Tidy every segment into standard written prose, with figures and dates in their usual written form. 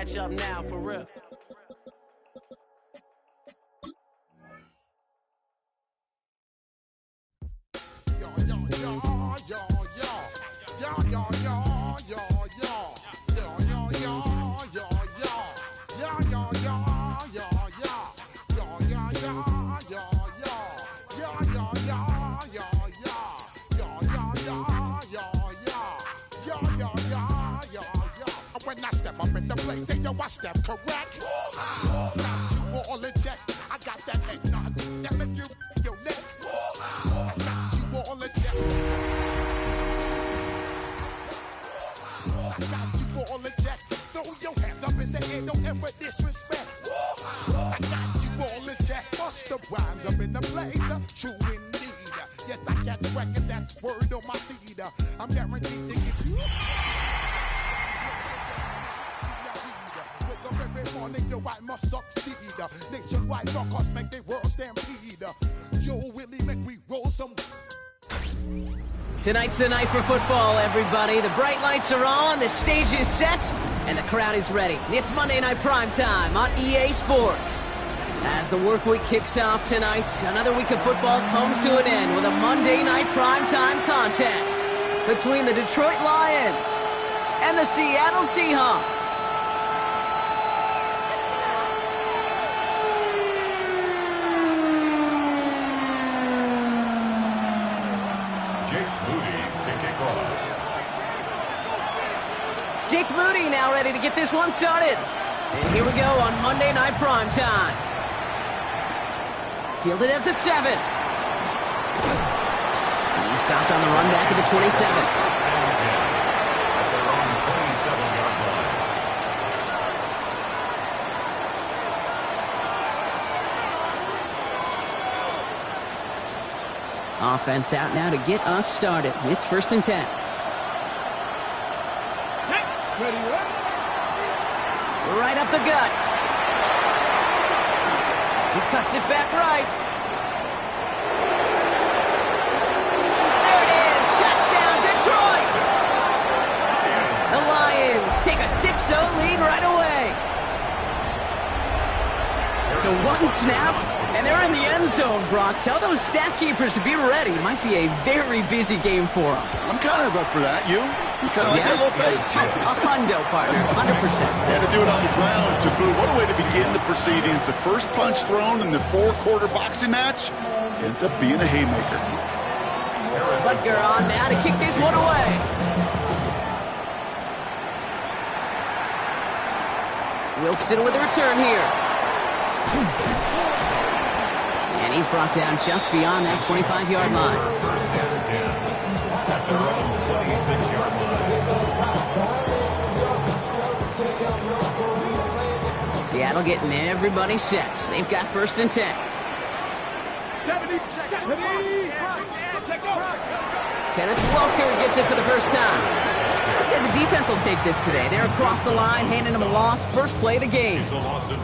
catch up now, for real. When I step up in the place, say yo, I step correct. Got you all in check. I got that eggnog that make you your neck. I got you all in check. I got you all in check. Throw your hands up in the air, don't ever disrespect. I got you all in check. Bust the rhymes up in the place, true indeed. Yes, I got the record, that's word on my feed. I'm guaranteed to give you. Every morning, yo, I must succeed. Nationwide rockers make the world stampede. Yo, Willie, make we roll some. Tonight's the night for football, everybody. The bright lights are on, the stage is set, and the crowd is ready. It's Monday Night Primetime on EA Sports. As the work week kicks off tonight, another week of football comes to an end with a Monday Night Primetime contest between the Detroit Lions and the Seattle Seahawks. Jake Moody now ready to get this one started. And here we go on Monday Night Primetime. Fielded at the 7. He stopped on the run back at the 27. Offense out now to get us started. It's 1st and 10. Right up the gut. He cuts it back right. There it is. Touchdown, Detroit. The Lions take a 6-0 lead right away. So one snap, and they're in the end zone, Brock. Tell those stat keepers to be ready. Might be a very busy game for them. I'm kind of up for that. You? You kind of like that little pace? A hundo, partner. 100%. And to do it on the ground, to boot. What a way to begin the proceedings. The first punch thrown in the 4-quarter boxing match ends up being a haymaker. Butker on now to kick this one away. Wilson with a return here. And he's brought down just beyond that 25-yard line. First down and 10 at their own 26-yard line. Seattle getting everybody set. They've got 1st and 10. Kenneth Walker gets it for the first time. I'd say the defense will take this today. They're across the line, handing them a loss. First play of the game. It's a loss of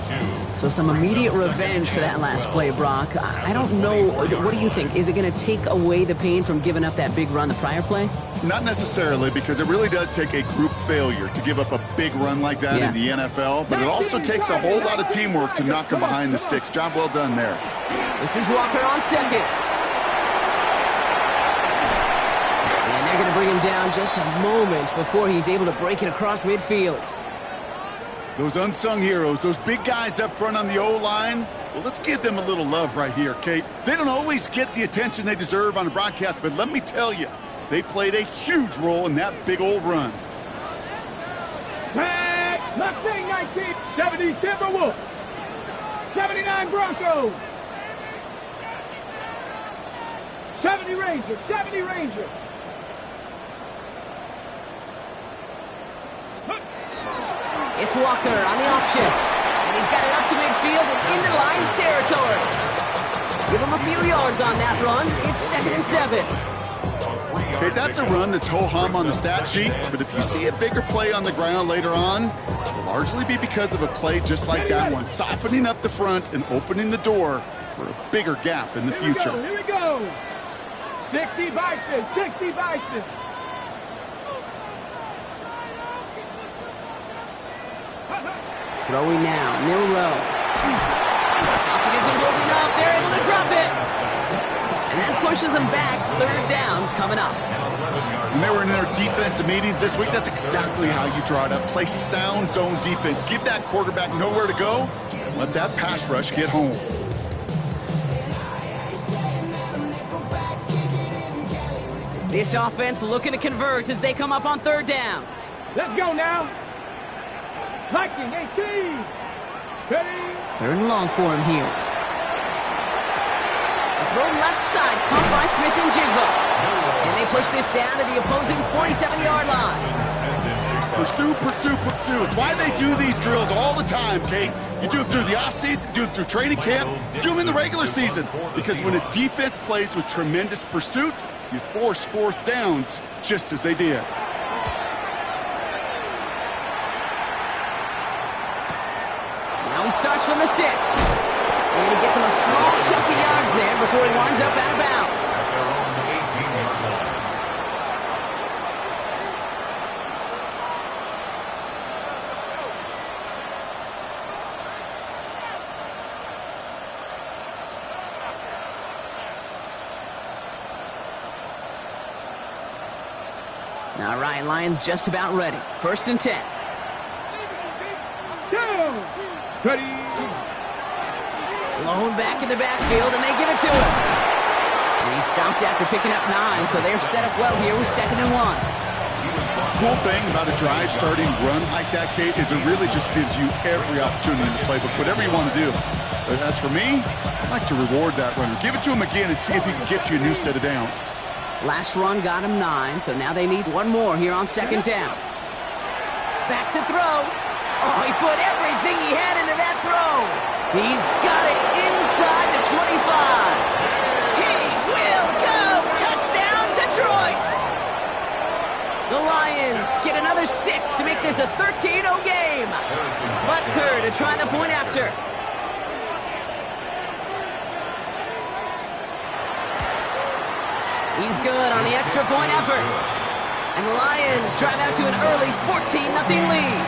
2. So some immediate revenge for that last play, Brock. I don't know. What do you think? Is it going to take away the pain from giving up that big run the prior play? Not necessarily, because it really does take a group failure to give up a big run like that in the NFL. But it also takes a whole lot of teamwork to knock them behind the sticks. Job well done there. This is Walker on second. And they're going to bring him down just a moment before he's able to break it across midfield. Those unsung heroes, those big guys up front on the O-line, well, let's give them a little love right here, Kate. They don't always get the attention they deserve on the broadcast, but let me tell you, they played a huge role in that big old run. Left wing 19, 70 Timberwolves, 79 Broncos, 70 Rangers, 70 Rangers. It's Walker on the option. And he's got it up to midfield and into Lions territory. Give him a few yards on that run. It's 2nd and 7. Okay, that's a run that's ho-hum on the stat sheet, but if you see a bigger play on the ground later on, it'll largely be because of a play just like that one, softening up the front and opening the door for a bigger gap in the future. Here we go. 60 Bison, 60 Bison. Throwing now, Milrow. Pocket isn't holding up. They're able to drop it. And that pushes them back. 3rd down coming up. When they were in their defensive meetings this week, that's exactly how you draw it up. Play sound zone defense. Give that quarterback nowhere to go. And let that pass rush get home. This offense looking to convert as they come up on 3rd down. Let's go now. Liking 18. Steady. 3rd and long for him here. Throw left side, caught by Smith and Jigba. And they push this down to the opposing 47-yard line. Pursue, pursue, pursue. It's why they do these drills all the time, Kate. You do them through the offseason, do them through training camp, do them in the regular season. Because when a defense plays with tremendous pursuit, you force 4th downs just as they did. Now he starts from the 6. And he gets him a small chunk of yards there before he winds up out of bounds. Now Ryan Lyons just about ready. 1st and 10. Down. Steady. Blown back in the backfield, and they give it to him. And he stopped after picking up 9, so they're set up well here with 2nd and 1. Cool thing about a drive starting run like that, Kate, is it really just gives you every opportunity in the playbook, whatever you want to do. But as for me, I like to reward that runner. Give it to him again and see if he can get you a new set of downs. Last run got him 9, so now they need one more here on 2nd down. Back to throw. Oh, he put everything he had into that throw. He's got it inside the 25. He will go. Touchdown, Detroit. The Lions get another 6 to make this a 13-0 game. Butker to try the point after. He's good on the extra point effort. And the Lions drive out to an early 14-0 lead.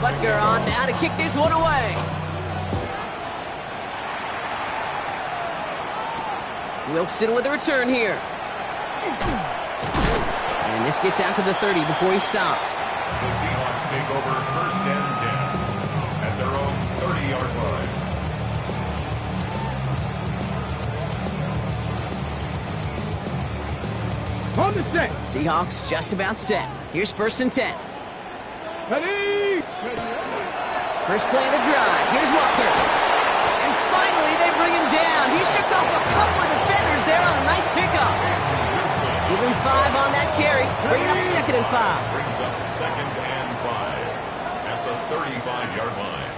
Butker on now to kick this one away. Wilson with a return here. And this gets out to the 30 before he stopped. The Seahawks take over 1st and 10 at their own 30-yard line. On the set. Seahawks just about set. Here's 1st and 10. Ready. First play of the drive. Here's Walker. And finally, they bring him down. He shook off a couple of defenders there on a nice pickup. Give him 5 on that carry. Bring it up 2nd and 5. Brings up 2nd and 5 at the 35-yard line.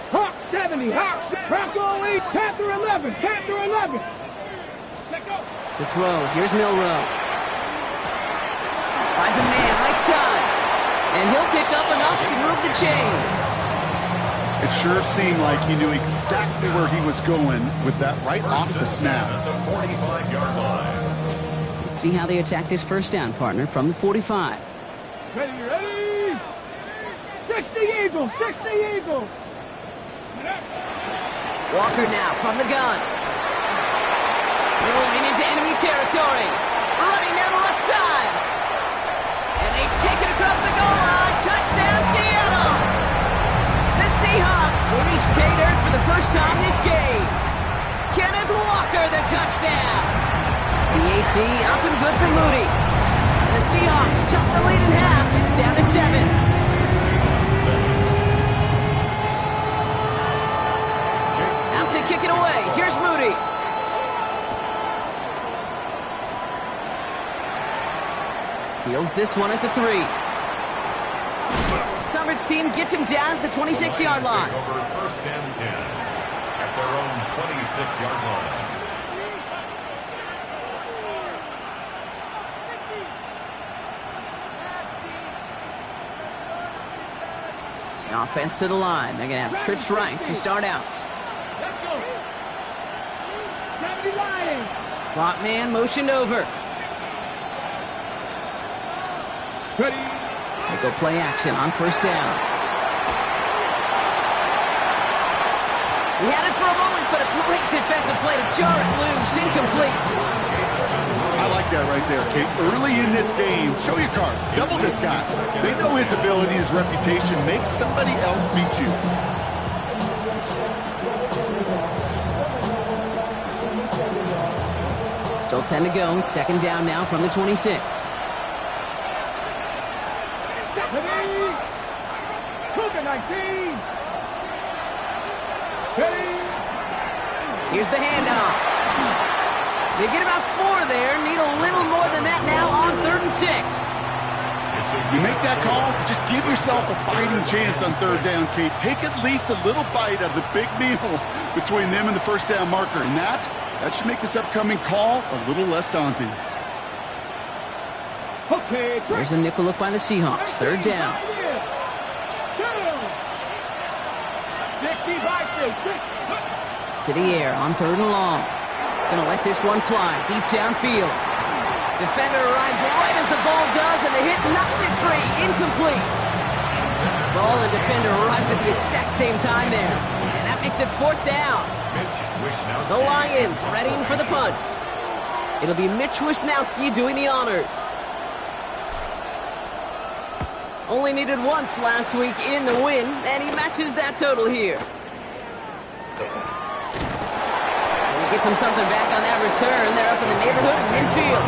Hawk 70. Hawk. Bronco 8. Panther 11. Panther 11. Let go. To throw. Here's Milrow. Finds a man right side. And he'll pick up enough to move the chains. It sure seemed like he knew exactly where he was going with that right off the snap. At the 45-yard line. Let's see how they attack this 1st down, partner, from the 45. Ready. 60 Eagles. 60 Eagles. Walker now from the gun. Rolling into enemy territory. Running down the left side. And they take it across the goal line. Touchdown, Seattle. The Seahawks reach pay dirt for the first time this game. Kenneth Walker, the touchdown. The AT up and good for Moody. And the Seahawks chuck the lead in half. It's down to 7. Out to kick it away. Here's Moody. Fields this one at the 3. Coverage team gets him down at the 26-yard line. Over 1st and 10 at their own 26-yard line. The offense to the line. They're going to have trips right to start out. Let's go. 70 Lions. Slot man motioned over. Ready. They go play action on first down. He had it for a moment, but a great defensive play to jar it loose. Incomplete. I like that right there, Kate. Early in this game, show your cards. Double this guy. They know his ability, his reputation. Make somebody else beat you. Still 10 to go. Second down now from the 26. Ready. Cougar 19. Ready. Here's the handoff. They get about 4 there. Need a little more than that now on 3rd and 6. You make that call to just give yourself a fighting chance on 3rd down, Kate. Take at least a little bite out of the big meal between them and the first down marker. And that should make this upcoming call a little less daunting. Okay. There's a nickel look by the Seahawks. 3rd down. 65. To the air on 3rd and long. Gonna let this one fly deep downfield. Defender arrives right as the ball does, and the hit knocks it free. Incomplete. Ball and defender arrives at the exact same time there. And that makes it 4th down. The Lions readying for the punt. It'll be Mitch Wisnowski doing the honors. Only needed once last week in the win, and he matches that total here. And he gets him something back on that return. They're up in the neighborhood of midfield.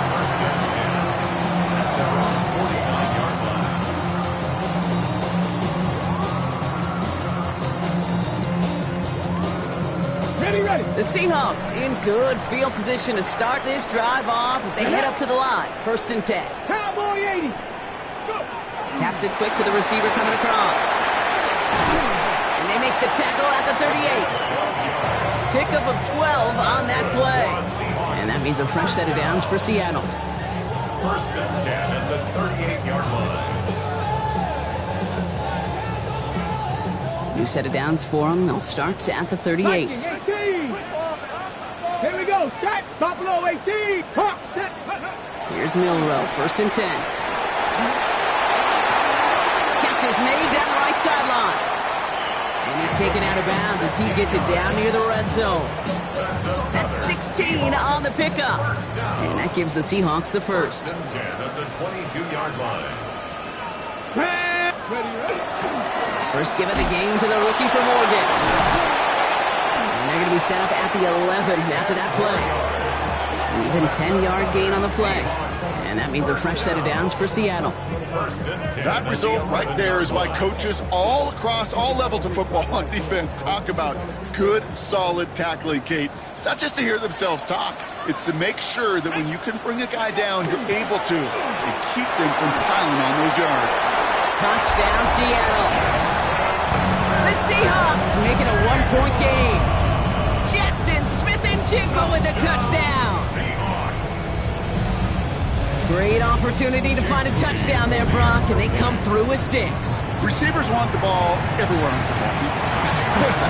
Ready. The Seahawks in good field position to start this drive off as they head up to the line. 1st and 10. Cowboy 80. Go. Taps it quick to the receiver coming across. And they make the tackle at the 38. Pickup of 12 on that play. And that means a fresh set of downs for Seattle. 1st and 10 at the 38-yard line. New set of downs for them. They'll start at the 38. 18. Here we go. Set. Buffalo 18. Hawk. Set. Here's Milrow. 1st and 10. Catch is made down the right sideline. And he's taken out of bounds as he gets it down near the red zone. That's 16 on the pickup. And that gives the Seahawks the first. 1st and 10 at the 22-yard line. Ready. First give of the game to the rookie for Morgan. And they're going to be set up at the 11 after that play. Even 10-yard gain on the play. And that means a fresh set of downs for Seattle. That result right there is why coaches all across all levels of football on defense talk about good, solid tackling, Kate. It's not just to hear themselves talk. It's to make sure that when you can bring a guy down, you're able to and keep them from piling on those yards. Touchdown, Seattle. The Seahawks make it a 1-point game. Jackson Smith-Njigba with a touchdown. Great opportunity to find a touchdown there, Brock, and they come through with 6. Receivers want the ball everywhere on football fields.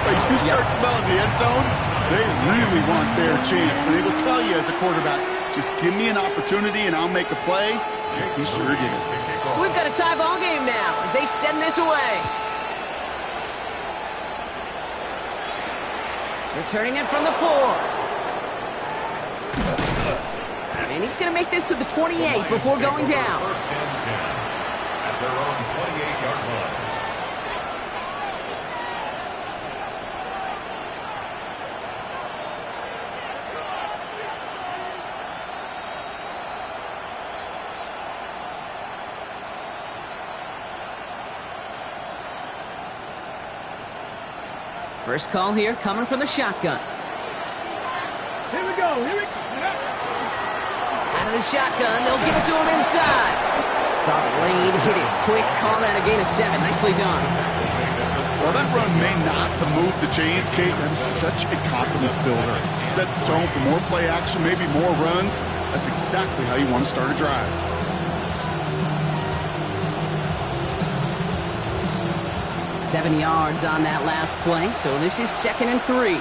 But you start smelling the end zone, they really want their chance. And they will tell you as a quarterback, just give me an opportunity and I'll make a play. He sure did. So we've got a tie ball game now as they send this away. Returning it from the 4. And he's going to make this to the 28 before going down. 1st and 10 at their own 28-yard line. First call here coming from the shotgun. Here we go. Out of the shotgun, they'll give it to him inside. Saw the lane, hit it quick, call that a gain of 7. Nicely done. Well, that run may not move the chains, Kate. That is such a confidence builder. Sets the tone for more play action, maybe more runs. That's exactly how you want to start a drive. Seven yards on that last play, so this is 2nd and 3.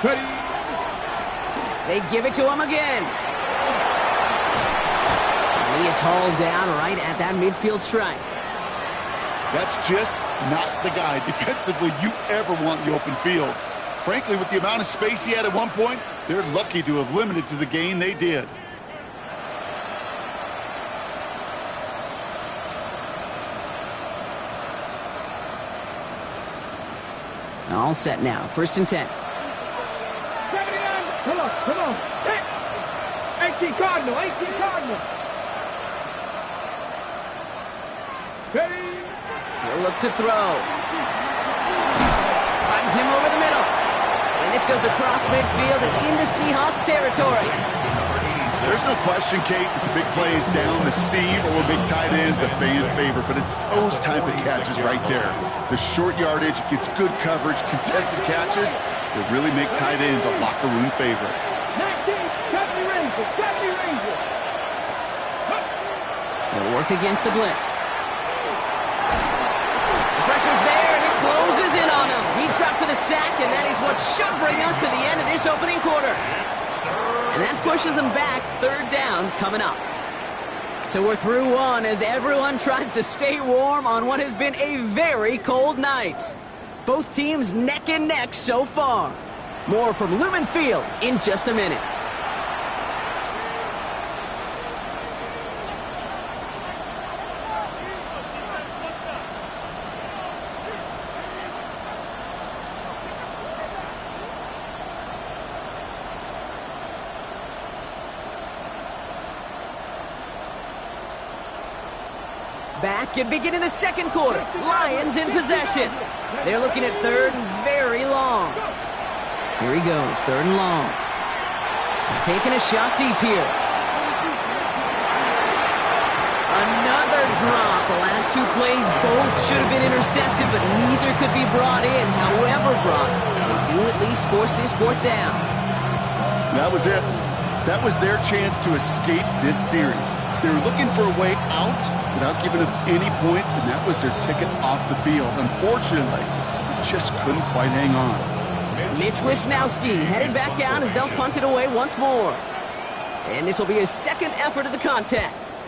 Ready. They give it to him again. And he is hauled down right at that midfield stripe. That's just not the guy defensively you ever want in the open field. Frankly, with the amount of space he had at one point, they're lucky to have limited to the gain they did. All set now. 1st and 10. 79. Come on. Hit. 18 Cardinal. Steady. He'll look to throw. Finds him over the middle. And this goes across midfield and into Seahawks territory. There's no question, Kate, the big plays down the seam or big tight ends a fan favorite, but it's those type of catches right there. The short yardage gets good coverage, contested catches that really make tight ends a locker room favorite. 19, 70 Rangers. He'll work against the blitz. The pressure's there, and it closes in on him. He's dropped for the sack, and that is what should bring us to the end of this opening quarter. And that pushes them back. 3rd down coming up. So we're through one as everyone tries to stay warm on what has been a very cold night. Both teams neck and neck so far. More from Lumen Field in just a minute. Back and beginning the 2nd quarter. Lions in possession. They're looking at 3rd and very long. Here he goes, 3rd and long. Taking a shot deep here. Another drop. The last 2 plays both should have been intercepted, but neither could be brought in. However brought, they do at least force this 4th down. That was it. That was their chance to escape this series. They were looking for a way out without giving up any points, and that was their ticket off the field. Unfortunately, they just couldn't quite hang on. Mitch Wisnowski headed back out as they'll punt it away once more. And this will be his 2nd effort of the contest.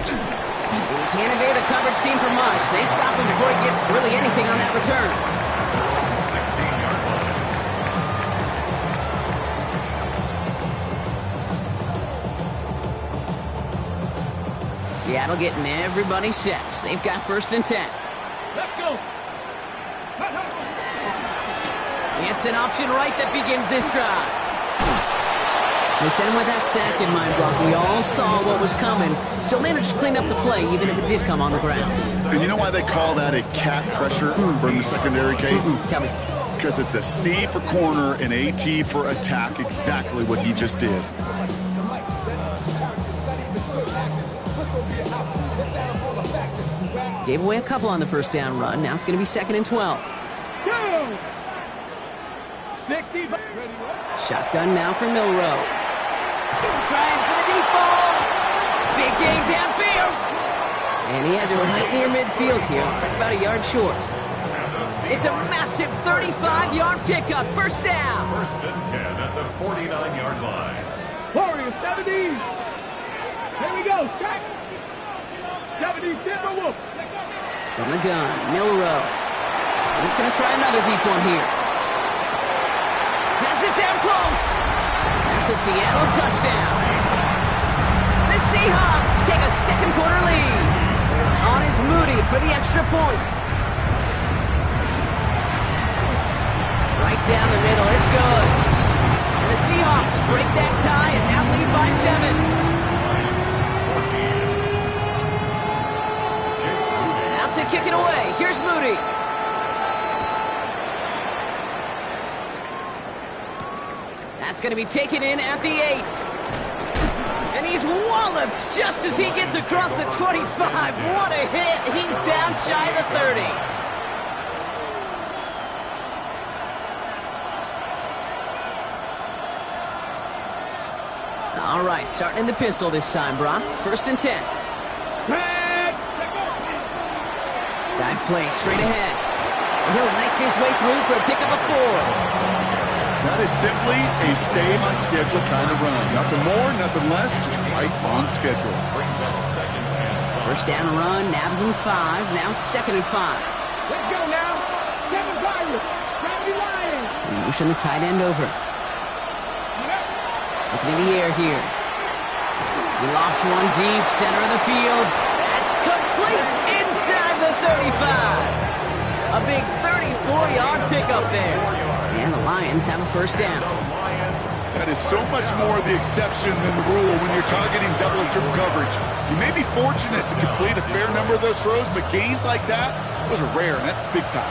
He can't evade the coverage team for much. They stop him before he gets really anything on that return. 16-yard line. Seattle getting everybody set. They've got 1st and 10. Let's go. It's an option right that begins this drive. They sent him with that sack in mind, Brock. We all saw what was coming. Still managed to clean up the play, even if it did come on the ground. And you know why they call that a cat pressure from the secondary, Kate? Tell me. Because it's a C for corner and a T for attack, exactly what he just did. Gave away a couple on the 1st down run. Now it's going to be 2nd and 12. Go. 60. Shotgun now for Milrow. Trying for the deep ball. Big gain downfield. And he has it right near midfield here. Looks like about a yard short. It's a massive 35-yard pickup. 1st down. 1st and 10 at the 49-yard line. Warriors, 70s. Here we go. Check. 70s, Timberwolf. From the gun, Milrow. He's going to try another deep one here. Has it down close. That's a Seattle touchdown. The Seahawks take a 2nd quarter lead. On is Moody for the extra point. Right down the middle, it's good. And the Seahawks break that tie and now lead by 7. Out to kick it away. Here's Moody. That's going to be taken in at the 8. And he's walloped just as he gets across the 25. What a hit. He's down shy of the 30. All right, starting in the pistol this time, Brock. 1st and 10. Dive play straight ahead. And he'll knife his way through for a pickup of 4. That is simply a stay-on-schedule kind of run. Nothing more, nothing less, just right on schedule. Brings up second and 5. First down run, nabs him 5, now 2nd and 5. Let's go now. 7 Tigers. Gravity Lions. Motion the tight end over. Looking in the air here. He lofts one deep, center of the field. That's complete inside the 35. A big 34-yard pickup there. And the Lions have a first down. That is so much more the exception than the rule when you're targeting double and triple coverage. You may be fortunate to complete a fair number of those throws, but gains like that, those are rare, and that's big time.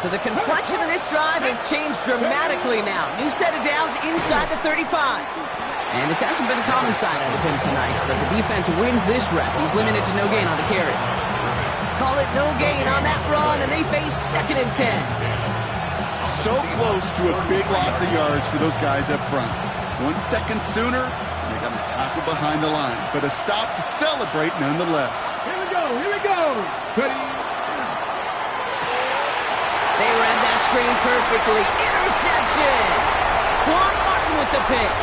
So the complexion of this drive has changed dramatically now. New set of downs inside the 35. And this hasn't been a common side out of him tonight, but the defense wins this rep. He's limited to no gain on the carry. Call it no gain on that run, and they face 2nd and 10. So close to a big loss of yards for those guys up front. 1 second sooner, and they got to tackle behind the line. But a stop to celebrate nonetheless. Here we go. Here we go. Ready. They read that screen perfectly. Interception! Quan Martin with the pick.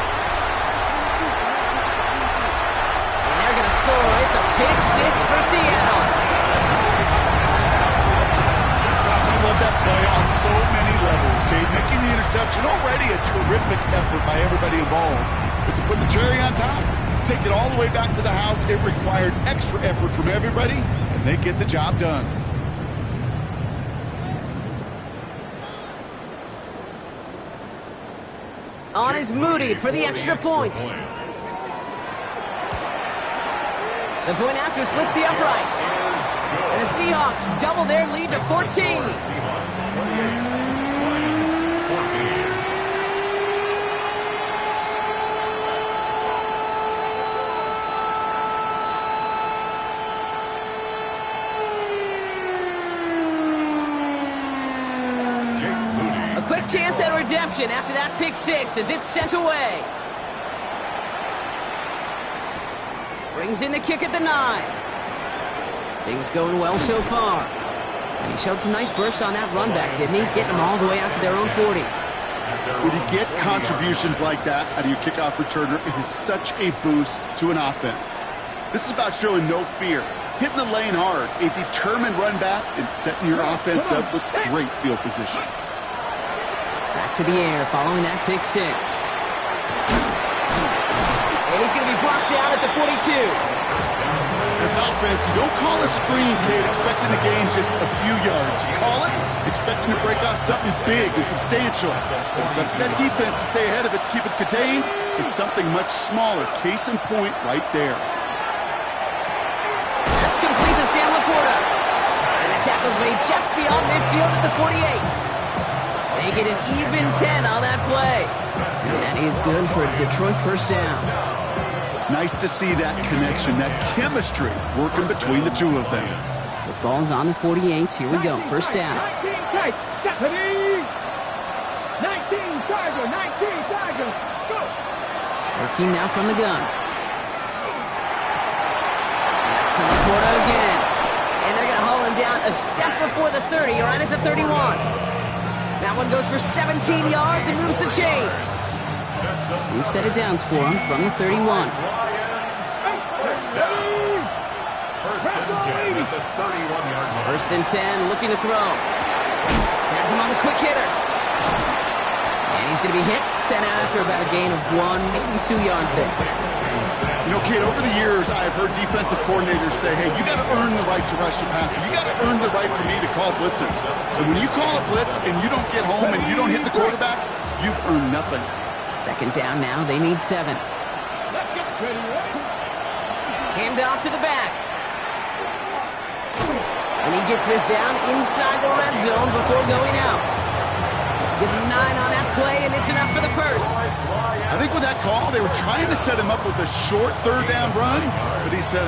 And they're going to score. It's a pick 6 for Seattle. Gosh, I love that play on so many levels, Kate. Making the interception already a terrific effort by everybody involved. But to put the cherry on top, to take it all the way back to the house, it required extra effort from everybody, and they get the job done. On is Moody for the extra point. The point after splits the uprights. And the Seahawks double their lead to 14. Seahawks 28, Lions 14. A quick chance at redemption after that pick 6 as it's sent away. Brings in the kick at the 9. Things going well so far. And he showed some nice bursts on that run back, didn't he? Getting them all the way out to their own 40. When you get contributions like that out of your kickoff returner, it is such a boost to an offense. This is about showing no fear, hitting the lane hard, a determined run back, and setting your offense up with great field position. Back to the air following that pick 6. And he's going to be blocked down at the 42. As an offense, you don't call a screen, Kate, expecting to gain just a few yards. You call it expecting to break off something big and substantial. But it's up to that defense to stay ahead of it, to keep it contained to something much smaller. Case in point right there. That's complete to Sam Laporta. And the tackle's made just beyond midfield at the 48. They get an even 10 on that play. And that is good for a Detroit first down. Nice to see that connection, that chemistry working between the two of them. The ball's on the 48. Here we go. First down. 19 tight. 19 Tiger. 19 Tiger. Go. Working now from the gun. That's Laporta again. And they're going to haul him down a step before the 30, right at the 31. That one goes for 17 yards and moves the chains. New set of downs for him from the 31. First and 10 at the 31-yard line. First and 10, looking to throw. Has him on the quick hitter. And he's going to be hit, sent out after about a gain of 1, maybe 2 yards there. You know, Kate, over the years, I've heard defensive coordinators say, hey, you got to earn the right to rush the passer. You got to earn the right for me to call blitzes. And when you call a blitz and you don't get home and you don't hit the quarterback, you've earned nothing. Second down now, they need 7. Hand off to the back. And he gets this down inside the red zone before going out. Give him 9 on that play, and it's enough for the first. I think with that call, they were trying to set him up with a short third down run, but he said,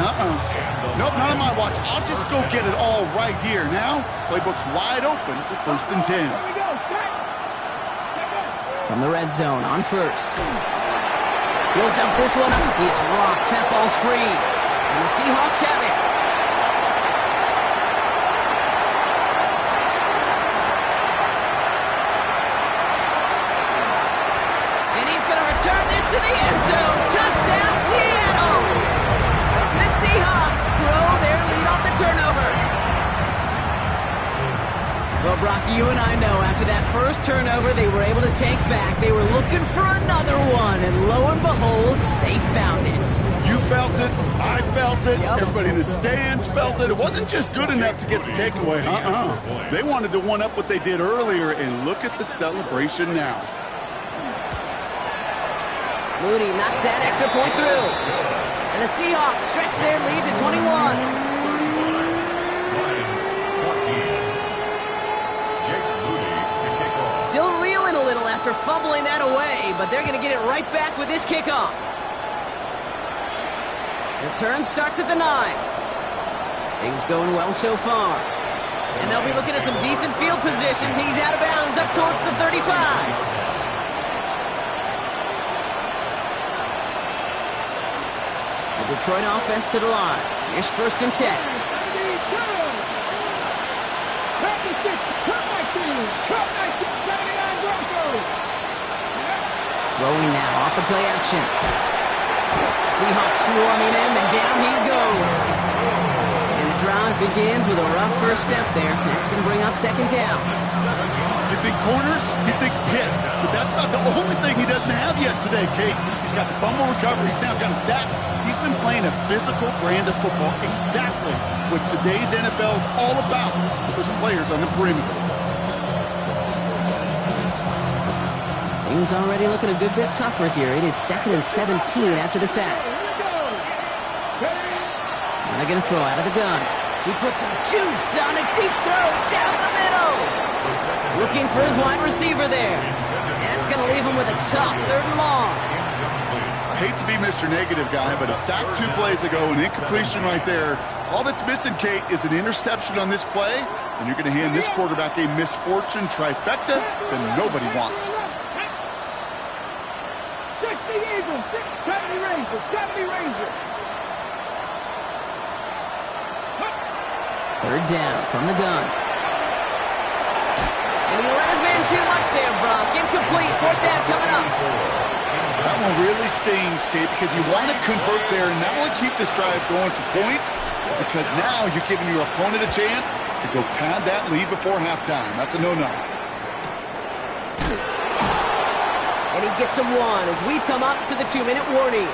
nope, not on my watch. I'll just go get it all right here. Now, playbook's wide open for first and 10. From the red zone on first. He'll dump this one up. He is rocked. That ball's free. And the Seahawks have it. turnover. Well, Brock, you and I know after that first turnover they were able to take back. They were looking for another one, and lo and behold, they found it. You felt it. I felt it. Yep. Everybody in the stands felt it. It wasn't just good enough to get the takeaway. They wanted to one-up what they did earlier, and look at the celebration now. Mooney knocks that extra point through. And the Seahawks stretch their lead to 21. Still reeling a little after fumbling that away, but they're going to get it right back with this kickoff. Return starts at the 9. Things going well so far. And they'll be looking at some decent field position. He's out of bounds up towards the 35. The Detroit offense to the line. Here's 1st and 10. Throwing now off the play action. Seahawks swarming him, and down he goes. And the drive begins with a rough first step there. That's going to bring up 2nd down. You think corners, you think picks, but that's about the only thing he doesn't have yet today, Kate. He's got the fumble recovery. He's now got a sack. He's been playing a physical brand of football, exactly what today's NFL is all about with those players on the perimeter. Things already looking a good bit tougher here. It is 2nd and 17 after the sack. Now they're going to throw out of the gun. He puts some juice on a deep throw down the middle. Looking for his wide receiver there. That's going to leave him with a tough 3rd and long. I hate to be Mr. Negative guy, but a sack 2 plays ago, an incompletion right there. All that's missing, Kate, is an interception on this play, and you're going to hand this quarterback a misfortune trifecta that nobody wants. 60 Eagles, 70 Rangers, 70 Rangers. 3rd down from the gun. And he let his man too much there, Brock. Incomplete. 4th down coming up. That one really stings, Kate, because you want to convert there and not only keep this drive going for points, because now you're giving your opponent a chance to go pad that lead before halftime. That's a no-no. And he gets him 1 as we come up to the 2-minute warning.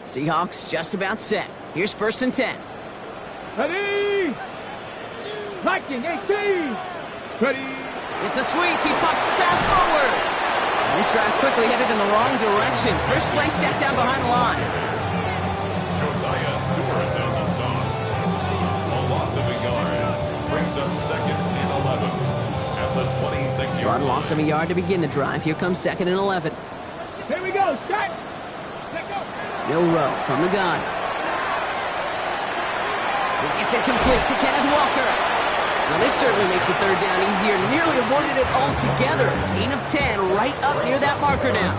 Seahawks just about set. Here's 1st and 10. Ready? Viking 18. Ready? It's a sweep. He pops the pass forward. And this drive's quickly headed in the wrong direction. First play set down behind the line. Josiah Stewart down the stop. A loss of a yard brings up 2nd and 11 at the 26-yard line. Loss of a yard to begin the drive. Here comes 2nd and 11. Here we go. Start. Let go. Milrow from the gun. He gets it complete to Kenneth Walker. Now this certainly makes the 3rd down easier. Nearly avoided it altogether. Gain of 10 right up near that marker now.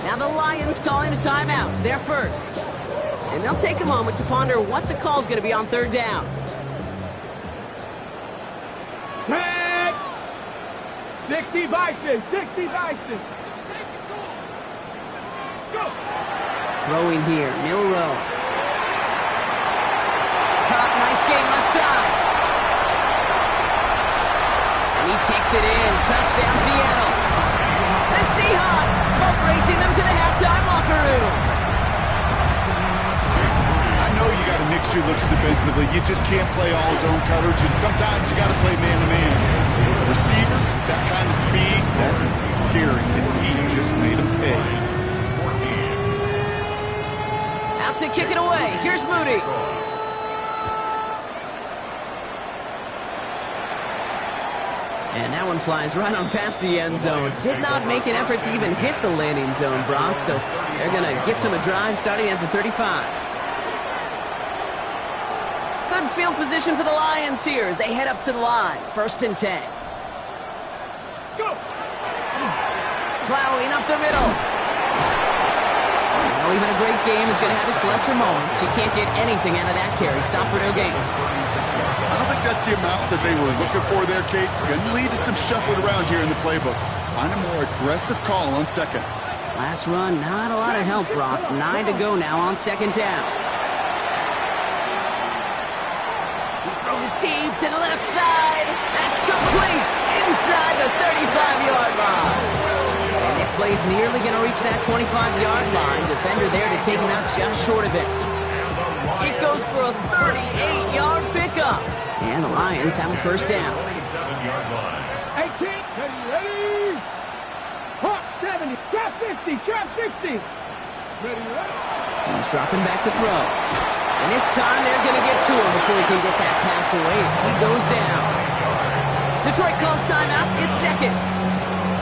Now the Lions calling a timeout. They're first. And they'll take a moment to ponder what the call's going to be on 3rd down. Tag. 60 Bison. 60 Bison. Go. Throwing here, Milrow. Caught, nice game left side. And he takes it in, touchdown Seattle. The Seahawks boat racing them to the halftime locker room. I know you got to mix your looks defensively. You just can't play all zone coverage, and sometimes you got to play man-to-man. With a receiver, that kind of speed, that is scary, and he just made him pay. Out to kick it away. Here's Moody. And that one flies right on past the end zone. Did not make an effort to even hit the landing zone, Brock. So they're going to gift him a drive starting at the 35. Good field position for the Lions here as they head up to the line. 1st and 10. Go! Plowing up the middle. Well, even a great game is going to have its lesser moments. You can't get anything out of that carry. Stop for no gain. I don't think that's the amount that they were looking for there, Kate. Going to lead to some shuffling around here in the playbook. Find a more aggressive call on 2nd. Last run, not a lot of help, Brock. 9 to go now on 2nd down. He's throwing deep to the left side. That's complete inside the 35-yard line. And this play's nearly going to reach that 25-yard line. Defender there to take him out just short of it. It goes for a 38-yard pickup. And the Lions have a 1st down. 27-yard line. 18, ready? Hawk 70, trap 50, trap 60. Ready, ready? He's dropping back to throw. And this time they're going to get to him before he can get that pass away as he goes down. Detroit calls timeout. It's 2nd.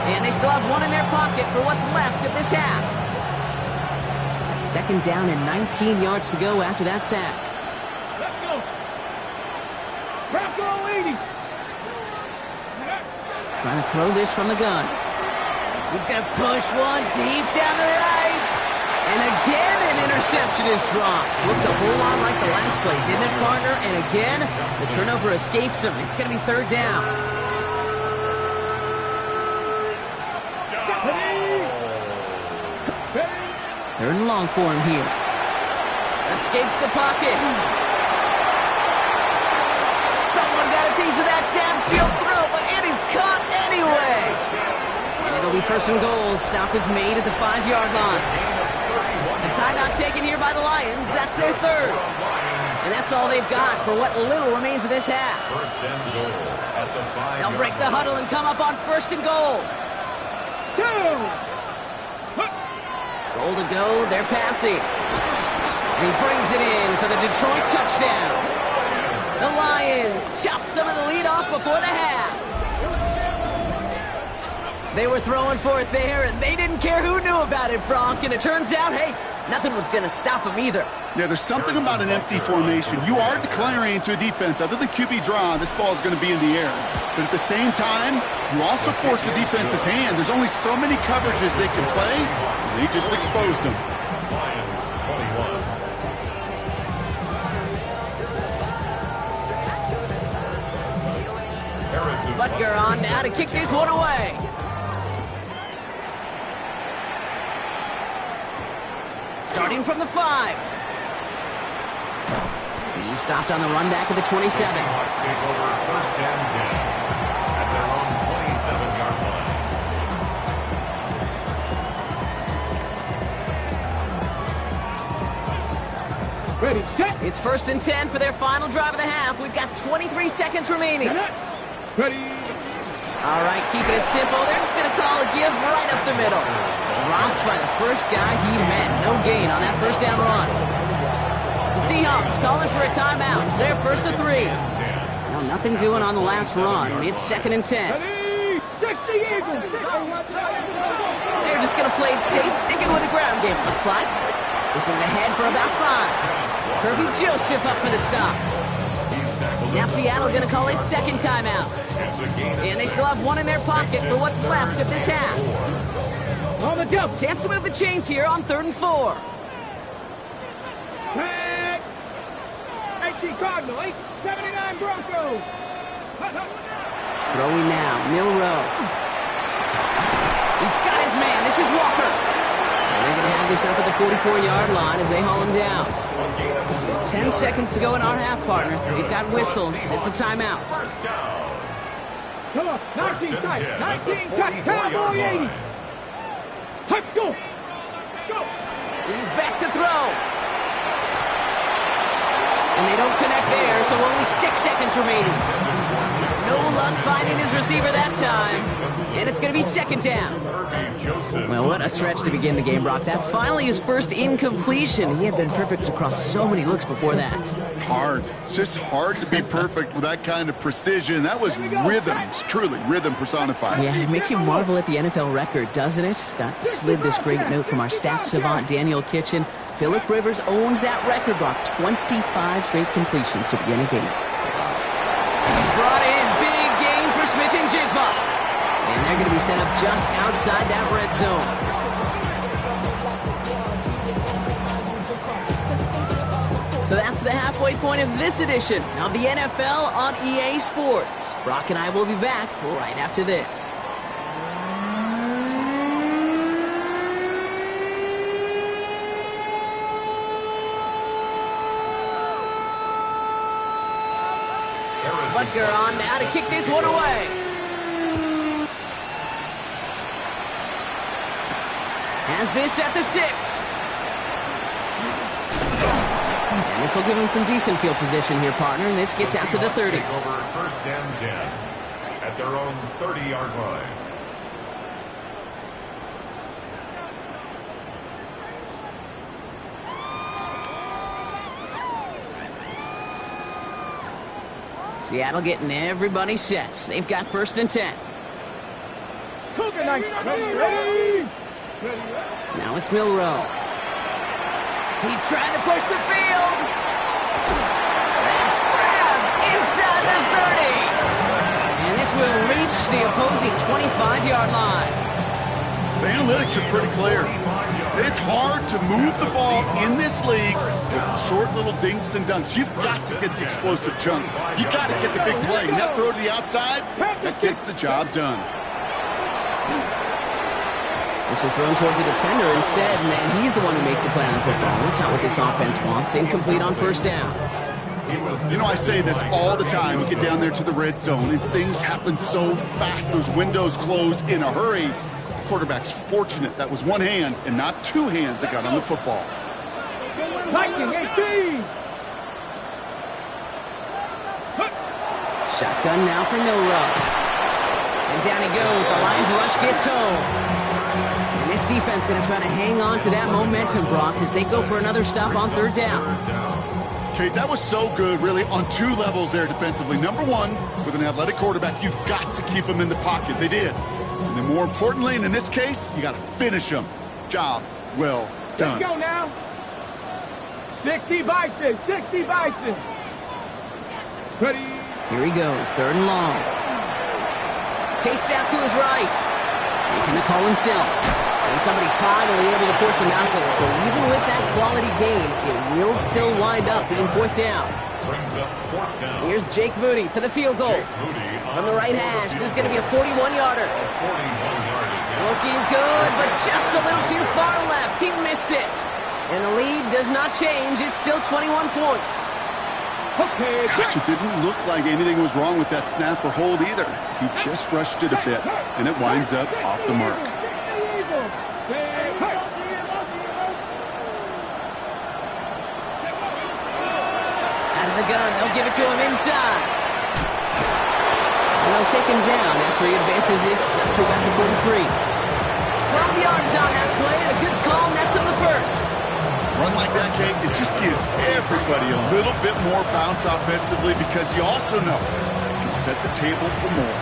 And they still have one in their pocket for what's left of this half. 2nd down and 19 yards to go after that sack. Let's go. Bronco 80. Trying to throw this from the gun. He's going to push one deep down the right. And again, an interception is dropped. Looked a whole lot like the last play, didn't it, partner? And again, the turnover escapes him. It's going to be 3rd down. Third and long for him here. Escapes the pocket. Someone got a piece of that downfield throw, but it is caught anyway. And it'll be 1st and goal. Stop is made at the 5-yard line. A timeout taken here by the Lions. That's their 3rd. And that's all they've got for what little remains of this half. 1st and goal at the 5-yard line. They'll break the huddle and come up on 1st and goal. 2. Goal to go, they're passing. And he brings it in for the Detroit touchdown. The Lions chop some of the lead off before the half. They were throwing for it there, and they didn't care who knew about it, Bronk. And it turns out, hey, nothing was going to stop them either. Yeah, there's something about an empty formation. You are declaring to a defense, other than QB draw, this ball is going to be in the air. But at the same time, you also force the defense's hand. There's only so many coverages they can play. They just exposed them. Lions 21. Butker on now to kick this one away. Starting from the 5. He stopped on the run back at the 27. Seahawks take over 1st and 10 at their own 27-yard line. Ready, set. It's 1st and 10 for their final drive of the half. We've got 23 seconds remaining. Ready. All right, keeping it simple. They're just going to call a give right up the middle. Dropped by the first guy he met. No gain on that 1st down run. The Seahawks calling for a timeout. They're 1st and 3. Well, nothing doing on the last run. It's 2nd and 10. Ready. 60 Eagles. They're just going to play it safe, sticking with the ground game, looks like. This is ahead for about 5. Kirby Joseph up for the stop. Now Seattle going to call it 2nd timeout. And they still have one in their pocket for what's left of this half. On the jump. Chance to move the chains here on 3rd and 4. Tag. 18 Cardinal, 879 Broncos. Throwing now, Milrow. He's got his man. This is Walker. And they're going to have this up at the 44-yard line as they haul him down. 10 seconds to go in our half, partner. We've got whistles. It's a timeout. Come on, 19 tight, 19 tight, Cowboy 80. Let's go. Go. He's back to throw. And they don't connect there, so only 6 seconds remaining. No luck finding his receiver that time. And it's going to be second down. Well, what a stretch to begin the game, Brock. That finally his first incompletion. He had been perfect across so many looks before that. Hard. It's just hard to be perfect with that kind of precision. That was rhythm. It's truly rhythm personified. Yeah, it makes you marvel at the NFL record, doesn't it? Scott slid this great note from our stats savant, Daniel Kitchen. Phillip Rivers owns that record, Brock. 25 straight completions to begin a game. This is brought in. Big game for Smith and Jigba. And they're going to be set up just outside that red zone. So that's the halfway point of this edition of the NFL on EA Sports. Brock and I will be back right after this. Butker on now to kick this one away. Has this at the 6. And this will give him some decent field position here, partner. And this gets out to the 30. Over first and 10 at their own 30-yard line. Seattle getting everybody set. They've got first and 10. Now it's Milrow. He's trying to push the field. That's grabbed inside the 30. And this will reach the opposing 25-yard line. The analytics are pretty clear. It's hard to move the ball in this league with short little dinks and dunks. You've got to get the explosive chunk. You got to get the big play. And that throw to the outside, that gets the job done. This is thrown towards a defender instead, and he's the one who makes a play on football. That's not what this offense wants. Incomplete on first down. You know, I say this all the time. You get down there to the red zone, and things happen so fast. Those windows close in a hurry. The quarterback's fortunate that was one hand and not two hands that got on the football. Shotgun now for Milrow. And down he goes. The Lions rush gets home. And this defense going to try to hang on to that momentum, Brock, as they go for another stop on third down. Okay, that was so good, really, on two levels there defensively. Number one, with an athletic quarterback, you've got to keep him in the pocket. They did. And then more importantly, and in this case, you got to finish him. Job well done. Let's go now. 60 Bison, 60 Bison. Ready. Here he goes, third and long. Chased out to his right. Making the call himself. And somebody finally able to force him out there. So even with that quality gain, it will still wind up being fourth down. Brings up fourth down. Here's Jake Moody for the field goal. From the right hash, this is going to be a 41-yarder. Looking good, but just a little too far left. He missed it. And the lead does not change. It's still 21 points. Okay, Gosh, it didn't look like anything was wrong with that snap or hold either. He just rushed it a bit, and it winds up off the mark. Out of the gun, they'll give it to him inside. And they'll take him down after he advances this up to about the 43. 12 yards on that play, and a good call, and that's on the first. Run like that, Kate, it just gives everybody a little bit more bounce offensively because you also know you can set the table for more.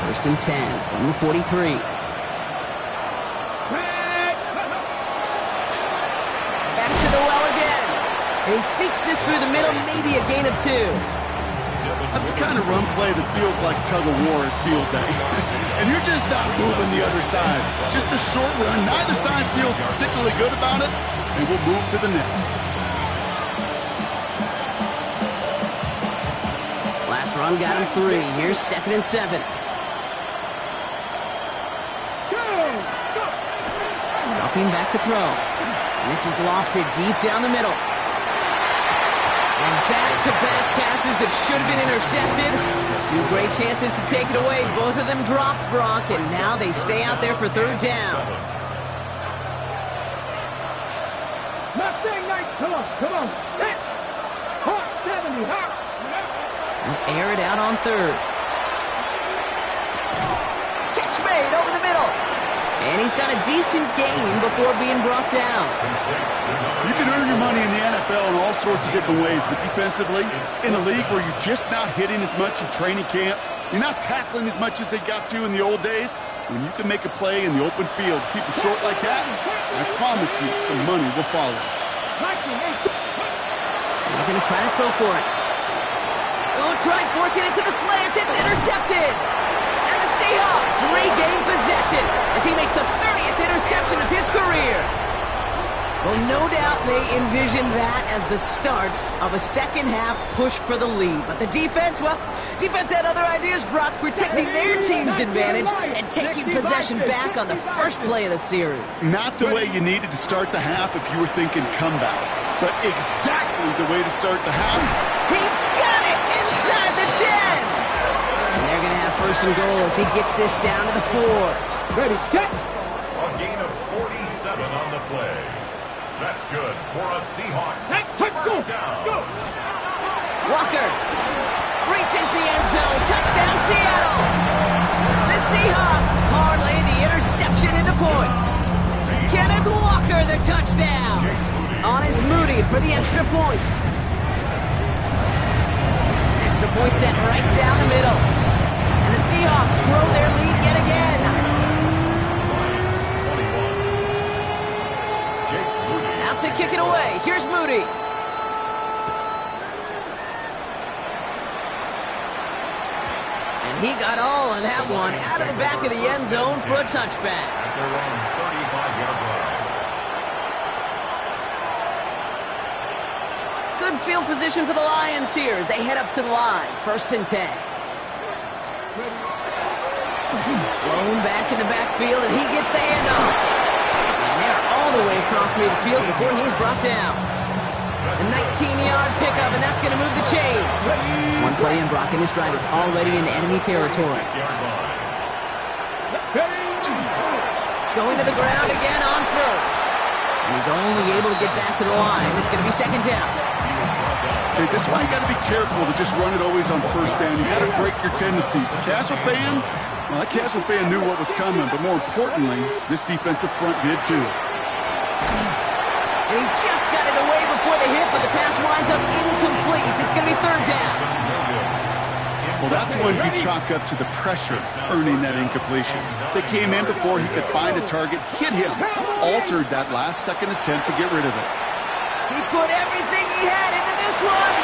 First and 10 from the 43. Back to the well again. And he sneaks this through the middle, maybe a gain of 2. That's the kind of run play that feels like tug-of-war at field day. And you're just not moving the other side. Just a short run. Neither side feels particularly good about it. And we'll move to the next. Last run got him 3. Here's second and 7. Dropping back to throw. And this is lofted deep down the middle. And back-to-back passes that should have been intercepted. 2 great chances to take it away. Both of them dropped, Brock, and now they stay out there for third down. Come on. Hot 70, hot. They'll air it out on third. And he's got a decent gain before being brought down. You can earn your money in the NFL in all sorts of different ways, but defensively, in a league where you're just not hitting as much in training camp, you're not tackling as much as they got to in the old days, when you can make a play in the open field, keep it short like that, I promise you some money will follow. They're going to try to throw for it. Oh, tried forcing it to the slant. It's intercepted. And the Seahawks regain possession as he makes the 30th interception of his career. Well, no doubt they envisioned that as the start of a second-half push for the lead. But the defense, well, defense had other ideas, Brock, protecting their team's advantage and taking possession back on the first play of the series. Not the way you needed to start the half if you were thinking comeback, but exactly the way to start the half. He's got it inside the 10. And they're going to have first and goal as he gets this down to the 4. Ready, check. A gain of 47 on the play. That's good for a Seahawks first down. Walker reaches the end zone. Touchdown, Seattle. The Seahawks parlay the interception into points. Kenneth Walker, the touchdown. On is Moody for the extra point. Extra point set right down the middle. And the Seahawks grow their lead yet again. Out to kick it away. Here's Moody. And he got all of that one out of the back of the end zone for a touchback. At their own 35-yard line. Good field position for the Lions here as they head up to the line. First and 10. Blown back in the backfield, and he gets the handoff. And they're all the way across midfield before he's brought down. A 19-yard pickup, and that's going to move the chains. One play in, Brock, and this drive is already in enemy territory. Going to the ground again on first. And he's only able to get back to the line. It's going to be second down. Okay, this is why you got to be careful to just run it always on first down. You got to break your tendencies. The casual fan, well, that casual fan knew what was coming, but more importantly, this defensive front did too. And he just got it away before the hit, but the pass winds up incomplete. It's going to be third down. Well, that's when you chalk up to the pressure earning that incompletion. They came in before he could find a target, hit him, altered that last-second attempt to get rid of it. He put everything he had into this one.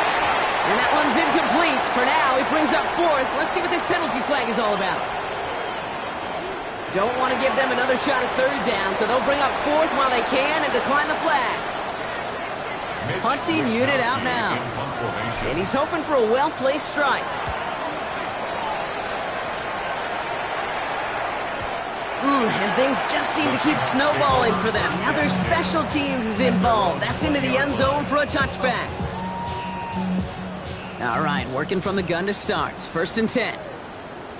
And that one's incomplete. For now, he brings up fourth. Let's see what this penalty flag is all about. Don't want to give them another shot at third down, so they'll bring up fourth while they can and decline the flag. Punting unit out now. And he's hoping for a well-placed strike. And things just seem to keep snowballing for them. Now their special teams is involved. That's into the end zone for a touchback. All right, working from the gun to start. First and 10.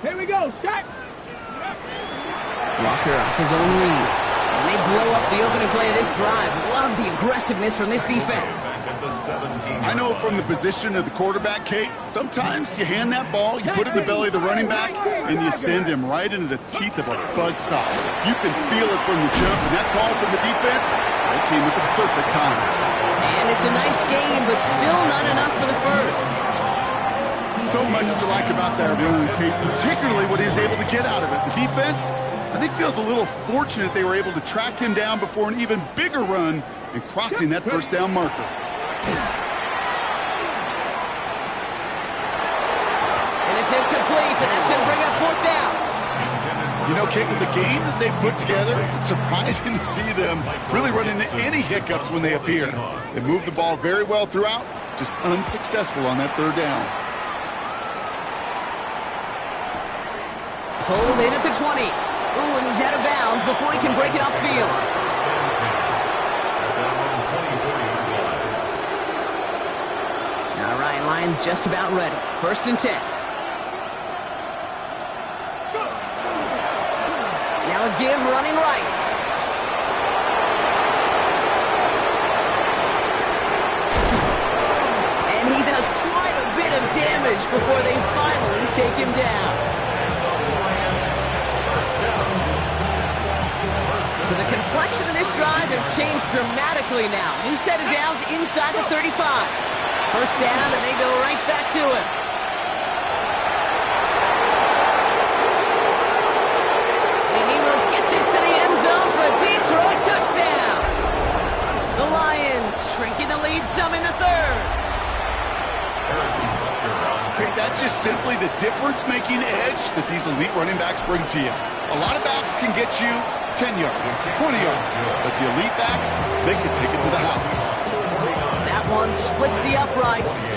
Here we go, start. Walker off his own read. And they blow up the opening play of this drive. Love the aggressiveness from this defense. I know from the position of the quarterback, Kate, sometimes you hand that ball, you put it in the belly of the running back, and you send him right into the teeth of a buzzsaw. You can feel it from the jump, and that call from the defense, that came at the perfect time. And it's a nice game, but still not enough for the first. So much to like about that run, Kate, particularly what he was able to get out of it. The defense, I think, feels a little fortunate they were able to track him down before an even bigger run and crossing that first down marker. And it's incomplete, and that's going to bring up fourth down. You know, Kate, with the game that they put together, it's surprising to see them really run into any hiccups when they appear. They moved the ball very well throughout, just unsuccessful on that third down. Pulled in at the 20. Ooh, and he's out of bounds before he can break it upfield. All right, Lions just about ready. First and 10. Now a give running right. And he does quite a bit of damage before they finally take him down. complexion of this drive has changed dramatically now. New set of downs inside the 35. First down, and they go right back to it. And he will get this to the end zone for a Detroit touchdown. The Lions shrinking the lead some in the third. Okay, that's just simply the difference-making edge that these elite running backs bring to you. A lot of backs can get you 10 yards, 20 yards, but the elite backs, they can take it to the house. That one splits the uprights.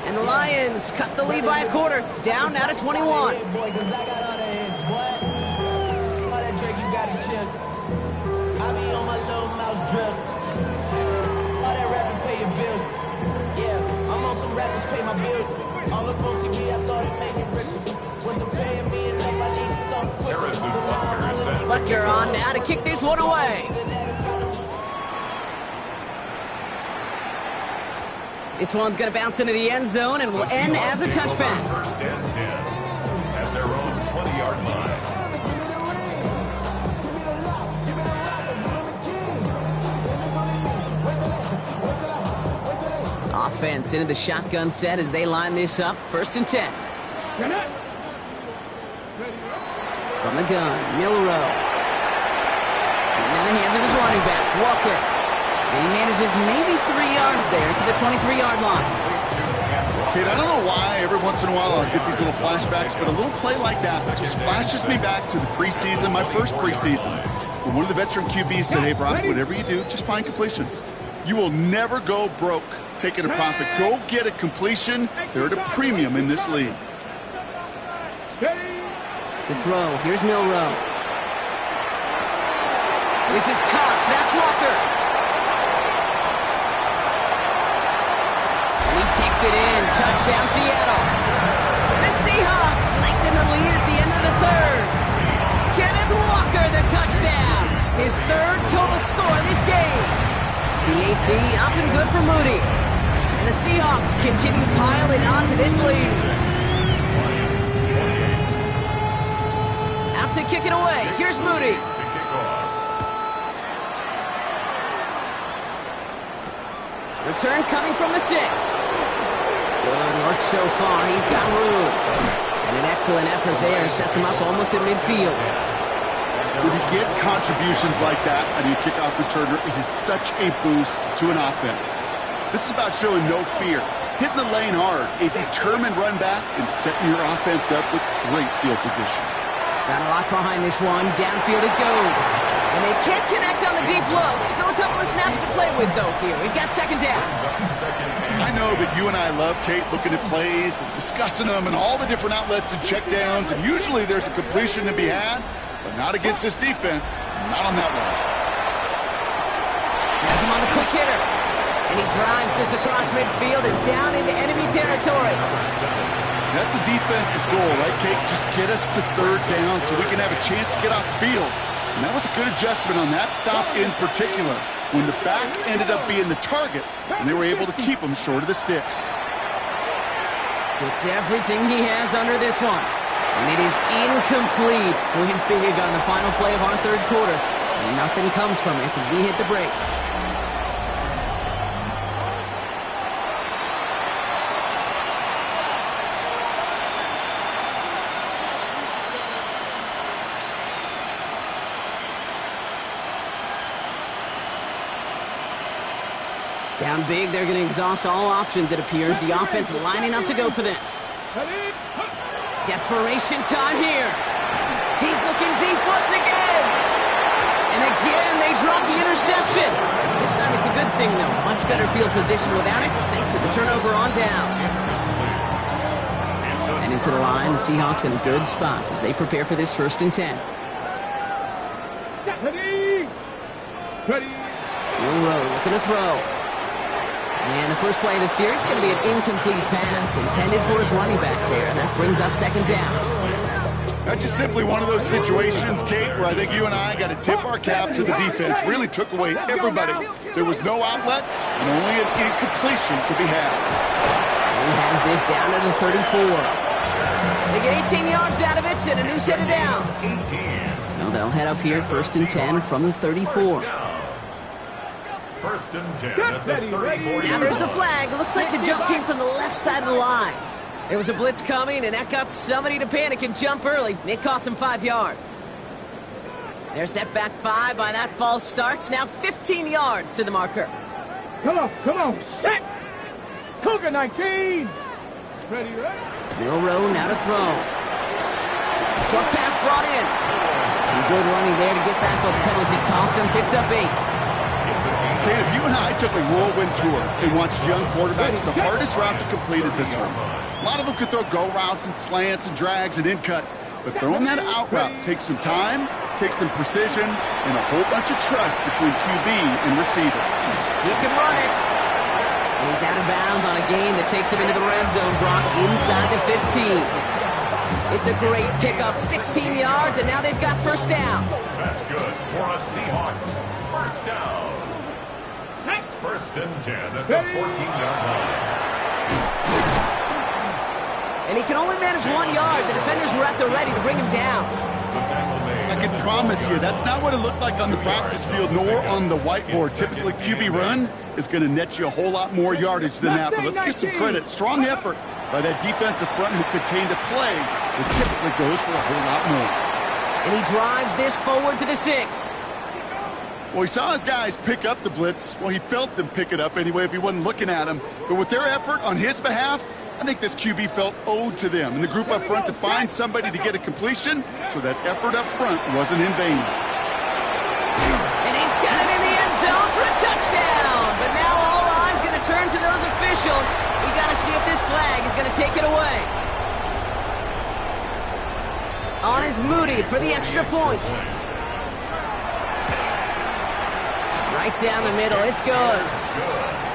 And the Lions cut the lead by a quarter, down now to 21. Butker on now to kick this one away. This one's going to bounce into the end zone and will end as a touchback. First and 10 at their own 20-yard line. Offense into the shotgun set as they line this up. First and 10. From the gun, Milrow. In the hands of his running back, Walker. And he manages maybe 3 yards there to the 23-yard line. Kate, I don't know why every once in a while I'll get these little flashbacks, but a little play like that just flashes me back to the preseason, my first preseason. When one of the veteran QBs said, hey, Brock, whatever you do, just find completions. You will never go broke taking a profit. Go get a completion. They're at a premium in this league. To throw, here's Milrow. This is Cox, that's Walker. And he takes it in, touchdown Seattle. The Seahawks lengthen the lead at the end of the third. Kenneth Walker, the touchdown. His third total score in this game. The AT up and good for Moody. And the Seahawks continue piling onto this lead. Out to kick it away. Here's Moody. Return coming from the 6. Good work so far. He's got room. And an excellent effort there sets him up almost at midfield. When you get contributions like that out of your kickoff returner, it is such a boost to an offense. This is about showing no fear, hitting the lane hard, a determined run back, and setting your offense up with great field position. Got a lot behind this one. Downfield it goes. And they can't connect on the deep low. Still a couple of snaps to play with, though, here. We've got second down. I know that you and I love, Kate, looking at plays and discussing them and all the different outlets and checkdowns, and usually there's a completion to be had, but not against this defense. Not on that one. Has him on the quick hitter. And he drives this across midfield and down into enemy territory. That's a defense's goal, right, Kate? Just get us to third down so we can have a chance to get off the field. And that was a good adjustment on that stop in particular, when the back ended up being the target, and they were able to keep him short of the sticks. Puts everything he has under this one. And it is incomplete. Went big on the final play of our third quarter. And nothing comes from it as we hit the brakes. Down big, they're going to exhaust all options, it appears. The offense lining up to go for this. Desperation time here. He's looking deep once again. And again, they drop the interception. This time it's a good thing, though. Much better field position without it, thanks to the turnover on downs. And into the line, the Seahawks in a good spot as they prepare for this 1st and 10. Milrow looking to throw. And the first play of the series is going to be an incomplete pass intended for his running back there, and that brings up second down. That's just simply one of those situations, Kate, where I think you and I got to tip our cap to the defense. Really took away everybody. There was no outlet, and only an incompletion could be had. And he has this down to the 34. They get 18 yards out of it and a new set of downs. 18. So they'll head up here first and 10 from the 34. First and 10 at the 34. Now there's the flag. It looks like the jump came from the left side of the line. There was a blitz coming, and that got somebody to panic and jump early. It cost them 5 yards. They're set back 5 by that false start. Now 15 yards to the marker. Come on, set. Cougar 19. Ready, ready. Milrow now to throw. Short pass brought in. Some good running there to get back, but the penalty cost him. Picks up 8. Okay, if you and I took a whirlwind tour and watched young quarterbacks, the hardest route to complete is this one. A lot of them could throw go routes and slants and drags and in cuts, but throwing that out route takes some time, takes some precision, and a whole bunch of trust between QB and receiver. He can run it. And he's out of bounds on a gain that takes him into the red zone, Brock, inside the 15. It's a great pickup, 16 yards, and now they've got first down. That's good for a Seahawks. First down. First and 10 at the 14-yard line. And he can only manage 1 yard. The defenders were at the ready to bring him down. I can promise you, that's not what it looked like on the practice field nor on the whiteboard. Typically, QB run is going to net you a whole lot more yardage than that. But let's give some credit. Strong effort by that defensive front who contained a play that typically goes for a whole lot more. And he drives this forward to the 6. Well, he saw his guys pick up the blitz. Well, he felt them pick it up anyway if he wasn't looking at him. But with their effort on his behalf, I think this QB felt owed to them and the group up front to find somebody to get a completion, so that effort up front wasn't in vain. And he's got it in the end zone for a touchdown. But now all eyes going to turn to those officials. We got to see if this flag is going to take it away. On is Moody for the extra point. Right down the middle, it's good.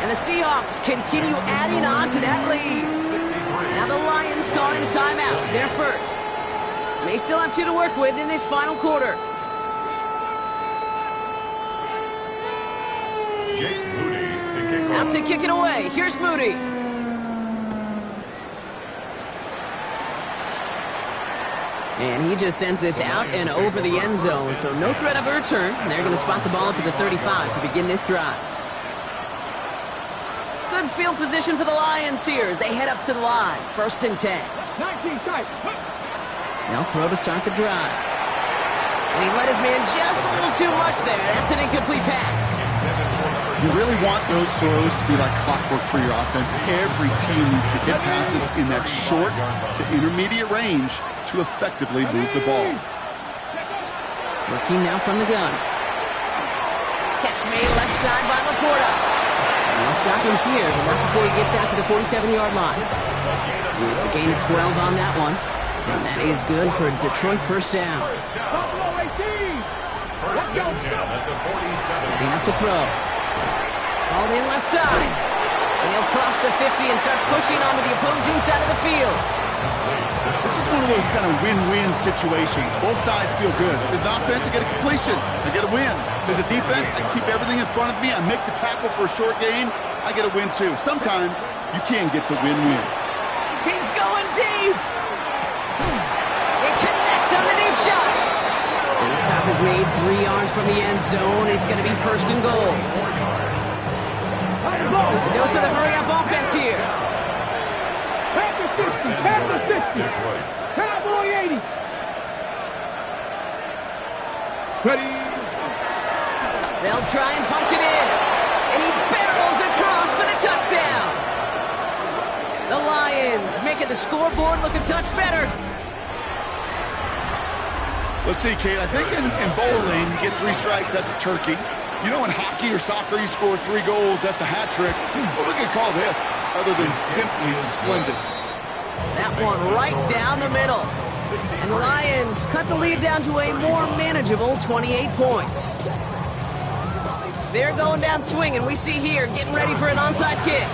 And the Seahawks continue adding on to that lead. Now the Lions calling a timeout. They're first. May still have 2 to work with in this final quarter. Jake Moody to kick off. Out to kick it away. Here's Moody. And he just sends this out and over the end zone. So no threat of a return. They're going to spot the ball up at the 35 to begin this drive. Good field position for the Lions here as they head up to the line. First and 10. 19 tight. They'll throw to start the drive. And he let his man just a little too much there. That's an incomplete pass. You really want those throws to be like clockwork for your offense. Every team needs to get passes in that short to intermediate range to effectively move the ball. Working now from the gun. Catch made left side by Laporta. And they'll stop him here, but not before he gets out to the 47-yard line. It's a gain of 12 on that one. And that is good for a Detroit first down. Buffalo 18. First and 10 at the 47. Setting up to throw. Ball in left side. And he'll cross the 50 and start pushing onto the opposing side of the field. This is one of those kind of win-win situations. Both sides feel good. As an offense, I get a completion. I get a win. As a defense, I keep everything in front of me. I make the tackle for a short gain. I get a win, too. Sometimes you can get to win-win. He's going deep. They connect on the deep shot. And the stop is made 3 yards from the end zone. It's going to be first and goal. A dose of the hurry-up offense here. Panther 60. Panther 60. Cowboy 80. Ready. They'll try and punch it in. And he barrels across for the touchdown. The Lions making the scoreboard look a touch better. Let's see, Kate. I think in bowling, you get 3 strikes, that's a turkey. You know, in hockey or soccer, you score 3 goals, that's a hat trick. What we could call this, other than simply splendid? That one right down the middle. And the Lions cut the lead down to a more manageable 28 points. They're going down swinging. We see here, getting ready for an onside kick.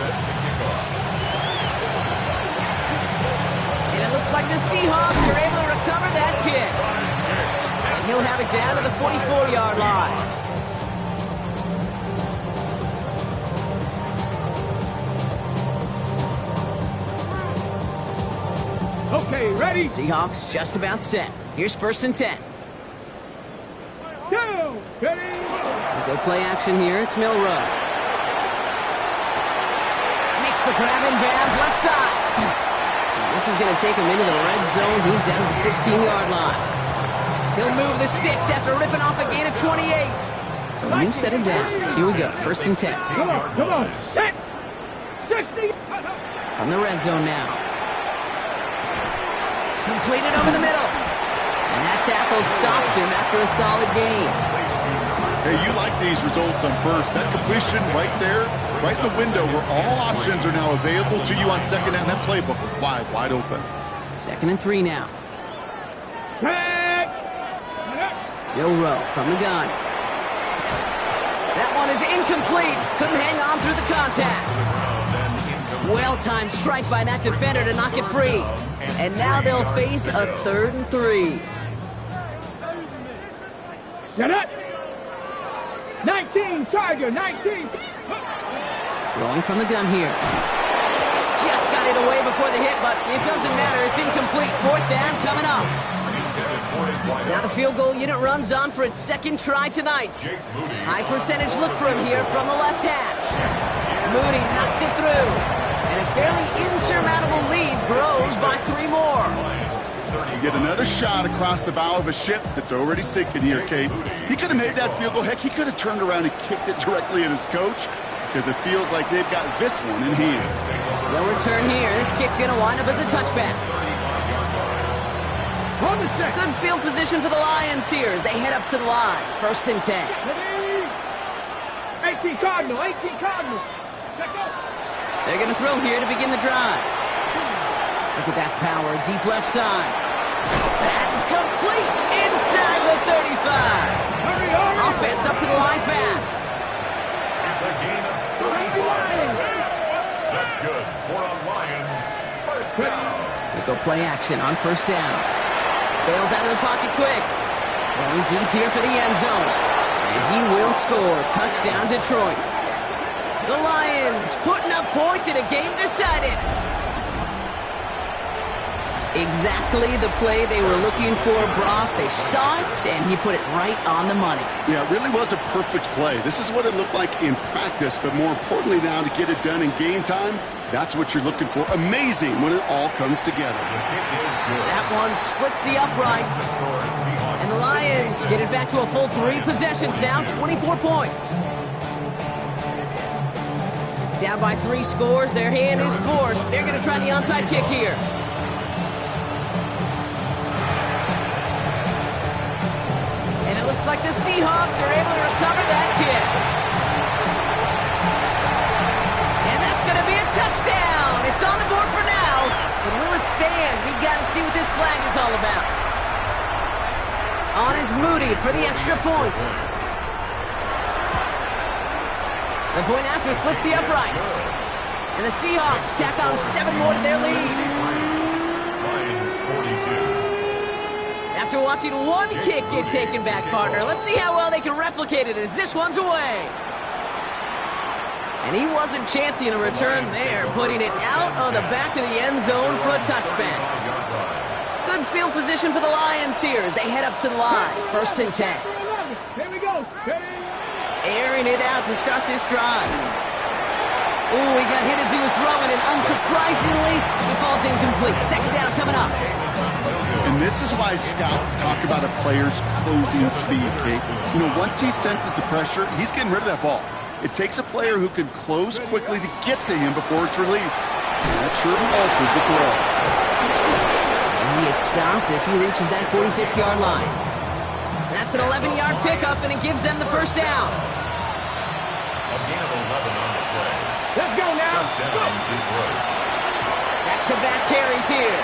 And it looks like the Seahawks are able to recover that kick. And he'll have it down to the 44-yard line. Okay, Okay, ready? Seahawks just about set. Here's 1st and 10. Go! Ready? Go play action here. It's Milrow. Makes the grab in bounds left side. And this is going to take him into the red zone. He's down at the 16-yard line. He'll move the sticks after ripping off a gain of 28. So a new set of downs. Here we go. 1st and 10. Come on. Set. 60. From the red zone now. Completed over the middle. And that tackle stops him after a solid gain. Hey, you like these results on first. That completion right there, right in the window where all options are now available to you on second down. That playbook was wide open. 2nd and 3 now. Set. Milrow from the gun. That one is incomplete. Couldn't hang on through the contact. Well-timed strike by that defender to knock it free. And now they'll face a 3rd and 3. Set up. 19, Charger, 19. Throwing from the gun here. Just got it away before the hit, but it doesn't matter. It's incomplete. 4th down coming up. Now the field goal unit runs on for its 2nd try tonight. High percentage look for him here from the left hash. Moody knocks it through. And a fairly insurmountable lead grows by 3 more. You get another shot across the bow of a ship that's already sinking here, Kate. He could have made that field goal. Heck, he could have turned around and kicked it directly at his coach because it feels like they've got this one in hand. No return here. This kick's going to wind up as a touchback. Good field position for the Lions here as they head up to the line. 1st and 10. 18 Cardinal, 18 Cardinal. They're going to throw here to begin the drive. Look at that power, deep left side. That's complete inside the 35. Hurry, hurry. Offense up to the line fast. It's a gain of 35. That's good for a Lions 1st down. They go play action on 1st down. Bails out of the pocket quick. Going deep here for the end zone. And he will score. Touchdown, Detroit. The Lions putting up points in a game decided. Exactly the play they were looking for, Brock. They saw it, and he put it right on the money. Yeah, it really was a perfect play. This is what it looked like in practice, but more importantly now to get it done in game time, that's what you're looking for. Amazing when it all comes together. That one splits the uprights. And the Lions get it back to a full 3 possessions now, 24 points. Down by 3 scores, their hand is forced. They're going to try the onside kick here. And it looks like the Seahawks are able to recover that kick. And that's going to be a touchdown. It's on the board for now. But will it stand? We got to see what this flag is all about. On is Moody for the extra point. The point after splits the uprights. And the Seahawks tack on 7 more to their lead. Lions 42. After watching one kick get taken back, partner, let's see how well they can replicate it as this one's away. And he wasn't chancing a return there, putting it out of the back of the end zone for a touchback. Good field position for the Lions here as they head up to the line. 1st and 10. Here we go. Airing it out to start this drive. Ooh, he got hit as he was throwing, and unsurprisingly, he falls incomplete. 2nd down coming up. And this is why scouts talk about a player's closing speed, Kate. You know, once he senses the pressure, he's getting rid of that ball. It takes a player who can close quickly to get to him before it's released. And that sure altered the throw. And he is stopped as he reaches that 46-yard line. That's an 11-yard pickup, and it gives them the 1st down. A gain of 11 on the play. Let's go now. First down, Detroit. Back-to-back carries here.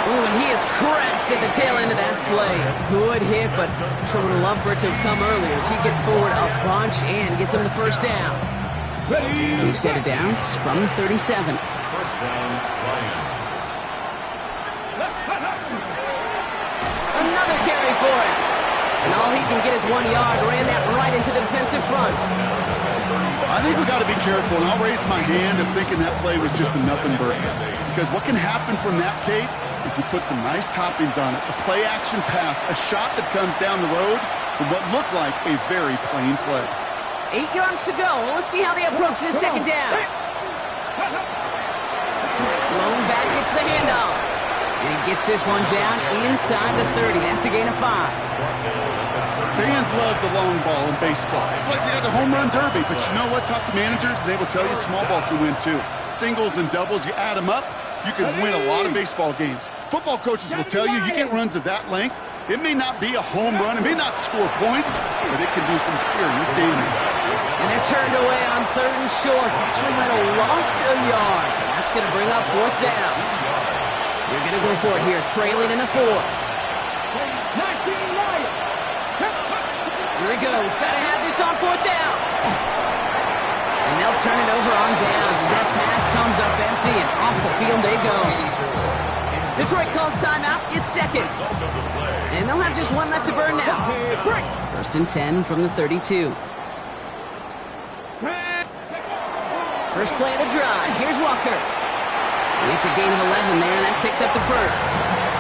Ooh, and he is cracked at the tail end of that play. A good hit, but sure would have loved for it to have come earlier as he gets forward a bunch and gets him the 1st down. New set of downs from the 37. First down, Lions. Another carry for him. And all he can get is 1 yard. Ran that right into the defensive front. I think we got to be careful, and I'll raise my hand of thinking that play was just a nothing burger. Because what can happen from that, Kate, is you put some nice toppings on it. A play-action pass, a shot that comes down the road from what looked like a very plain play. 8 yards to go. Well, let's see how they approach this second down. Lone back gets the handoff. And he gets this one down inside the 30. That's a gain of 5. Fans love the long ball in baseball. It's like they got the home run derby, but you know what? Talk to managers, and they will tell you small ball can win too. Singles and doubles, you add them up, you can win a lot of baseball games. Football coaches will tell you get runs of that length. It may not be a home run, it may not score points, but it can do some serious damage. And they're turned away on 3rd and short. Actually might have lost a yard. That's going to bring up 4th down. You're going to go for it here, trailing in the 4th. Here he goes. Got to have this on 4th down. And they'll turn it over on downs as that pass comes up empty, and off the field they go. Detroit calls timeout. It's seconds. And they'll have just one left to burn now. 1st and 10 from the 32. First play of the drive. Here's Walker. It's a gain of 11 there, and that picks up the first.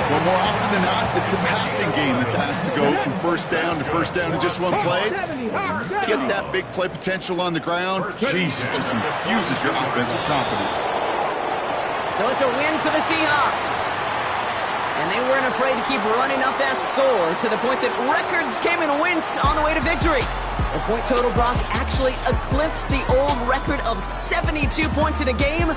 Well, more often than not, it's a passing game that's asked to go from first down in just one play. Get that big play potential on the ground. Jeez, it just infuses your offense with confidence. So it's a win for the Seahawks. And they weren't afraid to keep running up that score to the point that records came and went on the way to victory. The point total, Brock, actually eclipsed the old record of 72 points in a game